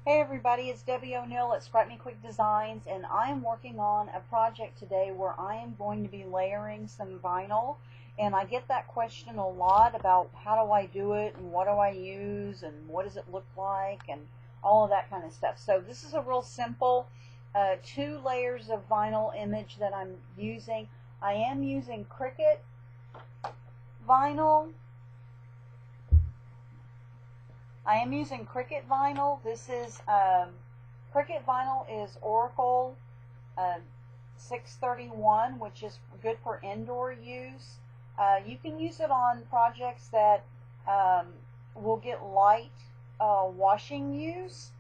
Hey everybody, it's Debbie O'Neill at Scrap Me Quick Designs, and I am working on a project today where I am going to be layering some vinyl. And I get that question a lot about how do I do it and what do I use and what does it look like and all of that kind of stuff. So this is a real simple 2 layers of vinyl image that I'm using. I am using Cricut vinyl. I am using Cricut vinyl. This is Cricut vinyl is Oracle 631, which is good for indoor use. You can use it on projects that will get light washing use,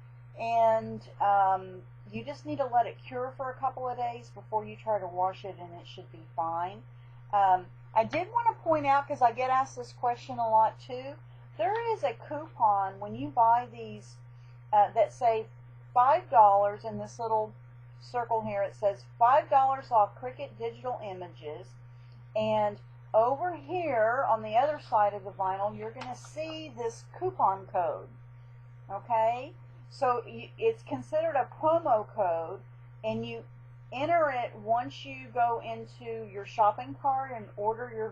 and you just need to let it cure for a couple of days before you try to wash it, and it should be fine. I did want to point out, because I get asked this question a lot too, there is a coupon when you buy these that say $5 in this little circle here. It says $5 off Cricut digital images, and over here on the other side of the vinyl you're going to see this coupon code. Okay, so it's considered a promo code, and you enter it once you go into your shopping cart and order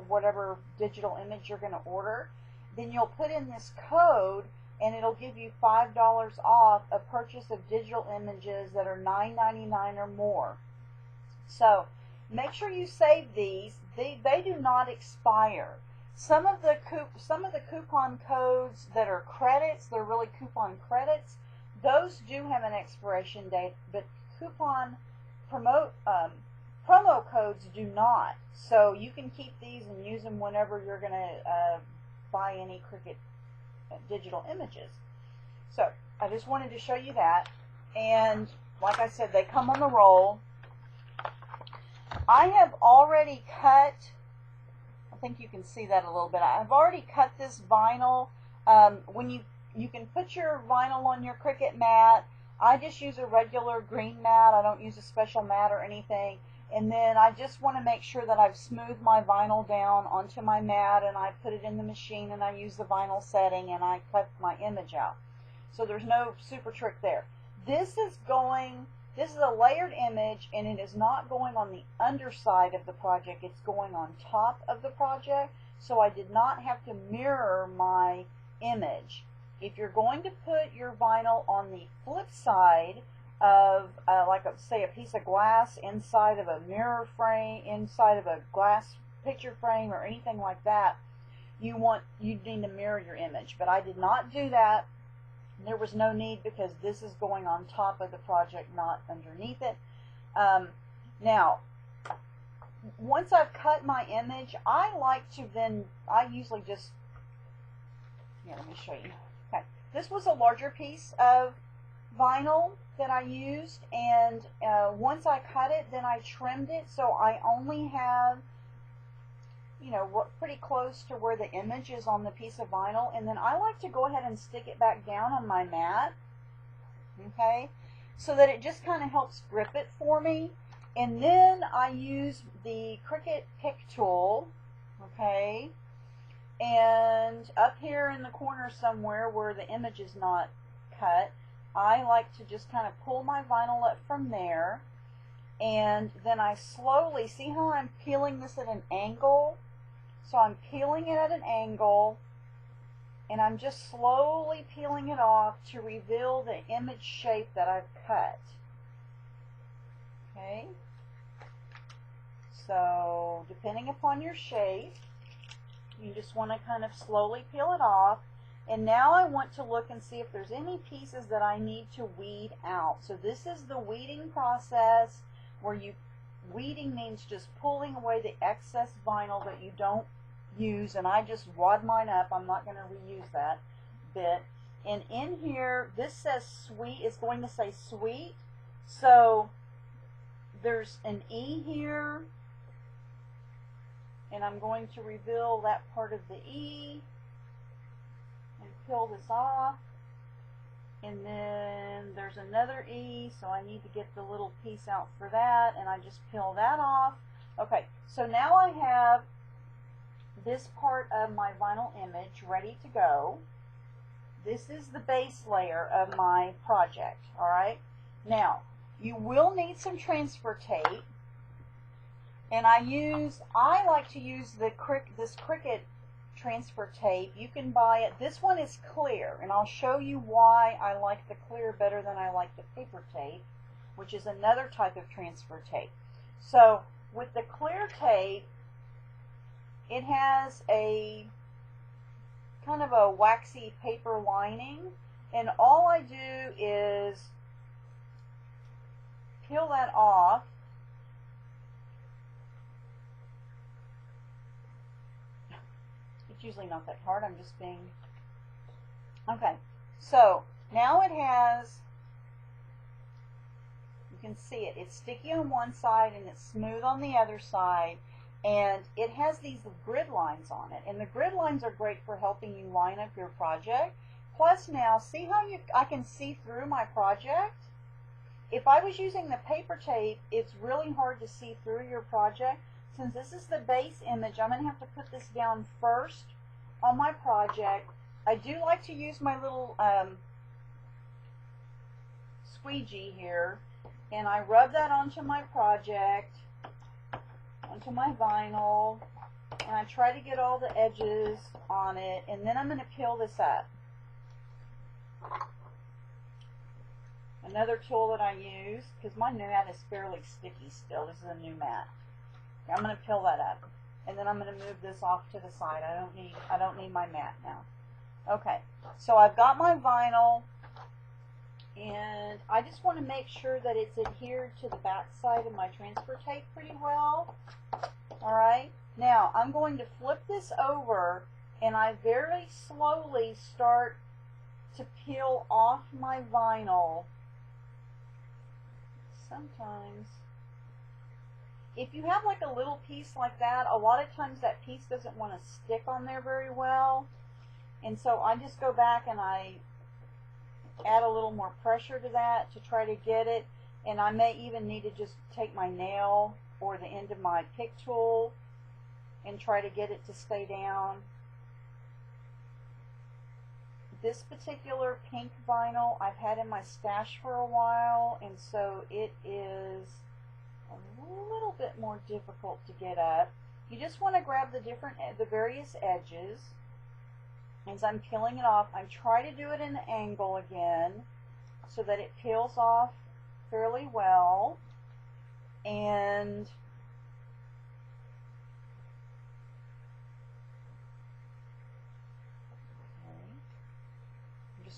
whatever digital image you're going to order. Then you'll put in this code, and it'll give you $5 off a purchase of digital images that are $9.99 or more. So make sure you save these. They do not expire. Some of the coupon codes that are credits, they're really coupon credits, those do have an expiration date, but coupon promo codes do not. So you can keep these and use them whenever you're going to buy any Cricut digital images. So I just wanted to show you that, and like I said, they come on the roll. I have already cut, I think you can see that a little bit, I've already cut this vinyl. When you can put your vinyl on your Cricut mat. I just use a regular green mat. I don't use a special mat or anything. And then I just want to make sure that I've smoothed my vinyl down onto my mat, and I put it in the machine, and I use the vinyl setting, and I cut my image out. So there's no super trick there. This is a layered image, and it is not going on the underside of the project. It's going on top of the project, so I did not have to mirror my image. If you're going to put your vinyl on the flip side of say a piece of glass inside of a mirror frame, inside of a glass picture frame or anything like that, you need to mirror your image. But I did not do that. There was no need, because this is going on top of the project, not underneath it. Now, once I've cut my image, I usually just, let me show you. Okay, this was a larger piece of vinyl that I used, and once I cut it, then I trimmed it, so I only have, pretty close to where the image is on the piece of vinyl, and then I like to go ahead and stick it back down on my mat, okay, so that it just kind of helps grip it for me. And then I use the Cricut pick tool, okay, and up here in the corner somewhere where the image is not cut, I like to just kind of pull my vinyl up from there, and then I slowly, see how I'm peeling this at an angle? So I'm peeling it at an angle, and I'm just slowly peeling it off to reveal the image shape that I've cut. Okay? So depending upon your shape, you just want to kind of slowly peel it off. And now I want to look and see if there's any pieces that I need to weed out. So this is the weeding process, where weeding means just pulling away the excess vinyl that you don't use, and I just wad mine up. I'm not going to reuse that bit. And in here, this says sweet. It's going to say sweet. So there's an E here, and I'm going to reveal that part of the E and peel this off. And then there's another E, so I need to get the little piece out for that, and I just peel that off. Okay, so now I have this part of my vinyl image ready to go. This is the base layer of my project, all right? Now, you will need some transfer tape, and I like to use this Cricut transfer tape. You can buy it. This one is clear, and I'll show you why I like the clear better than I like the paper tape, which is another type of transfer tape. So with the clear tape, it has a kind of a waxy paper lining, and all I do is peel that off. It's usually not that hard, I'm just being... Okay, so now it has, you can see it, it's sticky on one side and it's smooth on the other side, and it has these grid lines on it, and the grid lines are great for helping you line up your project. Plus now, see how I can see through my project? If I was using the paper tape, it's really hard to see through your project. Since this is the base image, I'm going to have to put this down first on my project. I do like to use my little squeegee here, and I rub that onto my project, onto my vinyl, and I try to get all the edges on it, and then I'm going to peel this up. Another tool that I use, because my mat is fairly sticky still, this is a new mat. I'm going to peel that up, and then I'm going to move this off to the side. I don't need my mat now. Okay, so I've got my vinyl, and I just want to make sure that it's adhered to the back side of my transfer tape pretty well. All right, now I'm going to flip this over, and I very slowly start to peel off my vinyl. Sometimes, if you have like a little piece like that, a lot of times that piece doesn't want to stick on there very well, and so I just go back and I add a little more pressure to that to try to get it, and I may even need to just take my nail or the end of my pick tool and try to get it to stay down. This particular pink vinyl I've had in my stash for a while, and so it is a little bit more difficult to get up. You just want to grab the various edges. As I'm peeling it off, I try to do it in an angle again so that it peels off fairly well. And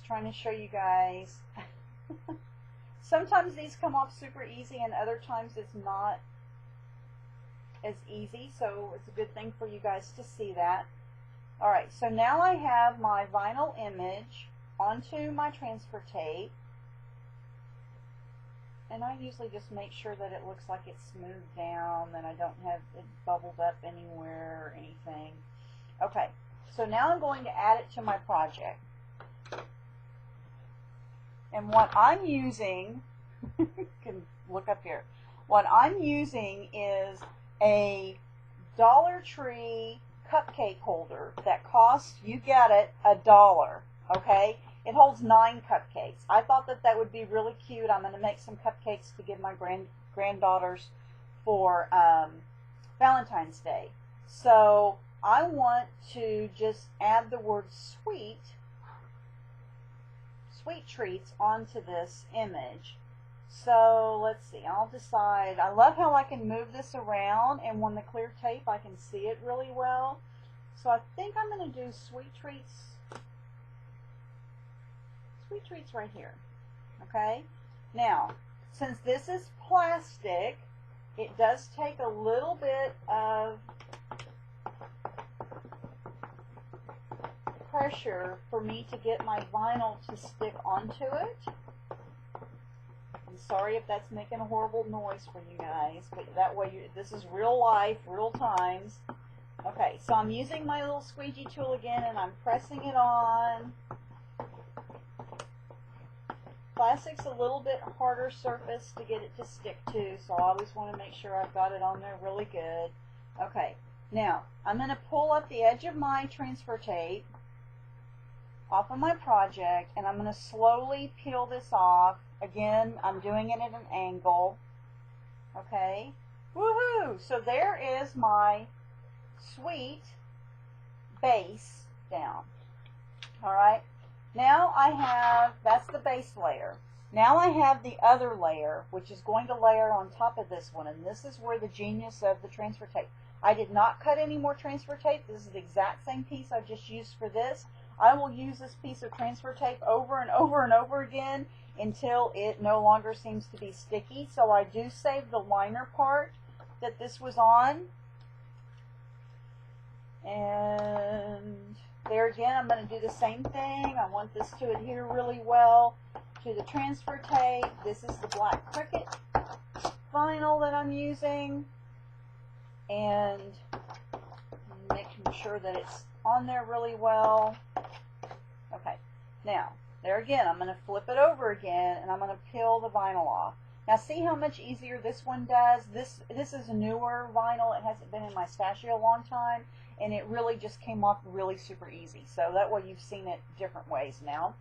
trying to show you guys. Sometimes these come off super easy, and other times it's not as easy, so it's a good thing for you guys to see that. Alright, so now I have my vinyl image onto my transfer tape, and I usually just make sure that it looks like it's smoothed down, that I don't have it bubbled up anywhere or anything. Okay, so now I'm going to add it to my project. And what I'm using, you can look up here, what I'm using is a Dollar Tree cupcake holder that costs, you get it, $1, okay? It holds 9 cupcakes. I thought that that would be really cute. I'm going to make some cupcakes to give my granddaughters for Valentine's Day. So I want to just add the word sweet treats onto this image. So let's see, I'll decide. I love how I can move this around, and on the clear tape I can see it really well. So I think I'm going to do sweet treats right here. Okay, now since this is plastic, it does take a little bit of pressure for me to get my vinyl to stick onto it. I'm sorry if that's making a horrible noise for you guys, but that way this is real life, real times. Okay, so I'm using my little squeegee tool again, and I'm pressing it on. Plastic's a little bit harder surface to get it to stick to, so I always want to make sure I've got it on there really good. Okay, now I'm going to pull up the edge of my transfer tape, off of my project, and I'm going to slowly peel this off. Again, I'm doing it at an angle. Okay, woohoo! So there is my sweet base down. Alright, now I have, that's the base layer. Now I have the other layer, which is going to layer on top of this one, and this is where the genius of the transfer tape. I did not cut any more transfer tape. This is the exact same piece I just used for this. I will use this piece of transfer tape over and over and over again until it no longer seems to be sticky. So I do save the liner part that this was on. And there again, I'm going to do the same thing. I want this to adhere really well to the transfer tape. This is the Black Cricut vinyl that I'm using. And making sure that it's on there really well. Okay, now, there again, I'm going to flip it over again, and I'm going to peel the vinyl off. Now, see how much easier this one does? This is a newer vinyl. It hasn't been in my stash a long time, and it really just came off really super easy. So that way you've seen it different ways now.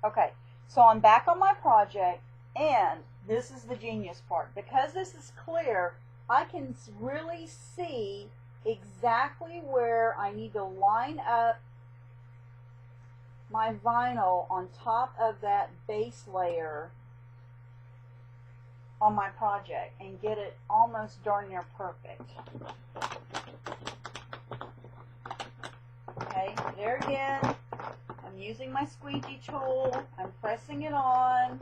Okay, so I'm back on my project, and this is the genius part. Because this is clear, I can really see exactly where I need to line up my vinyl on top of that base layer on my project and get it almost darn near perfect. Okay, there again, I'm using my squeegee tool, I'm pressing it on.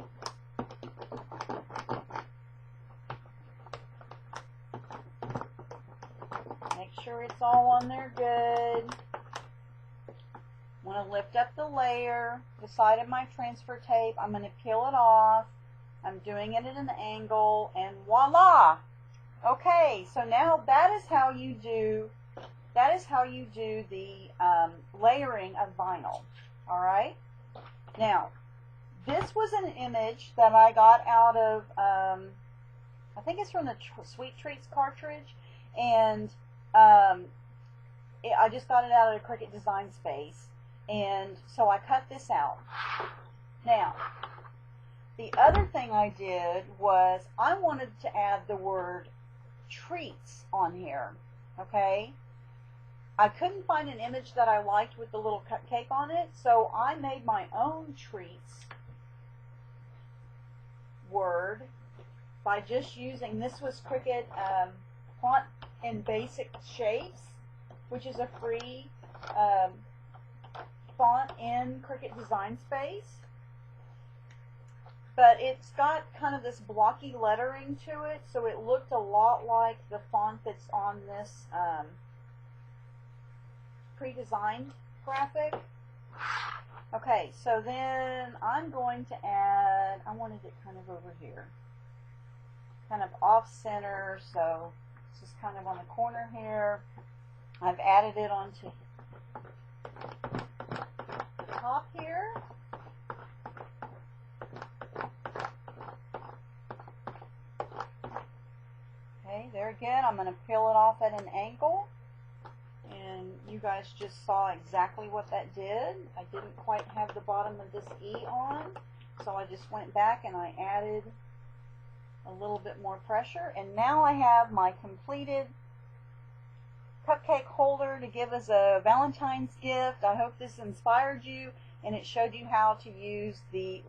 Make sure it's all on there good. I'm going to lift up the layer, the side of my transfer tape. I'm going to peel it off. I'm doing it at an angle, and voila! Okay, so now that is how you do the layering of vinyl. All right. Now, this was an image that I got out of, I think it's from the Sweet Treats cartridge, and I just got it out of the Cricut Design Space. And so I cut this out. Now, the other thing I did was I wanted to add the word treats on here, okay? I couldn't find an image that I liked with the little cupcake on it, so I made my own treats word by just using, this was Cricut Font in Basic Shapes, which is a free font in Cricut Design Space, but it's got kind of this blocky lettering to it, so it looked a lot like the font that's on this pre-designed graphic. Okay, so then I'm going to add, I wanted it kind of over here, kind of off-center, so this is kind of on the corner here. I've added it onto top here. Okay, there again, I'm going to peel it off at an angle, and you guys just saw exactly what that did. I didn't quite have the bottom of this E on, so I just went back and I added a little bit more pressure, and now I have my completed cupcake holder to give as a Valentine's gift. I hope this inspired you and it showed you how to use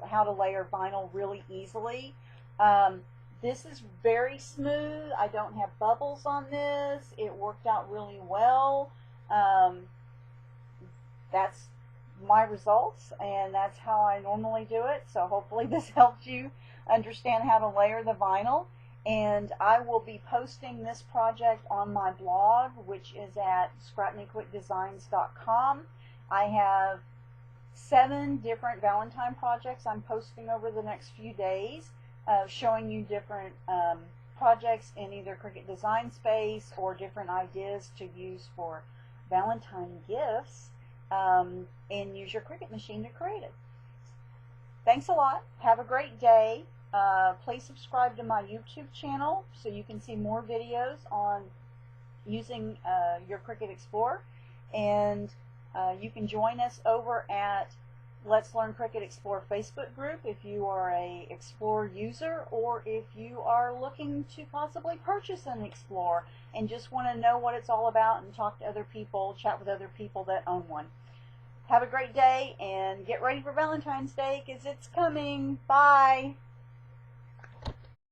how to layer vinyl really easily. This is very smooth. I don't have bubbles on this. It worked out really well. That's my results, and that's how I normally do it. So hopefully this helped you understand how to layer the vinyl. And I will be posting this project on my blog, which is at scrapnequicdesigns.com. I have 7 different Valentine projects I'm posting over the next few days, showing you different projects in either Cricut Design Space or different ideas to use for Valentine gifts, and use your Cricut machine to create it. Thanks a lot. Have a great day. Please subscribe to my YouTube channel so you can see more videos on using your Cricut Explorer. And You can join us over at Let's Learn Cricut Explore Facebook group if you are a Explore user, or if you are looking to possibly purchase an Explore and just want to know what it's all about and talk to other people, chat with other people that own one. Have a great day and get ready for Valentine's Day because it's coming. Bye.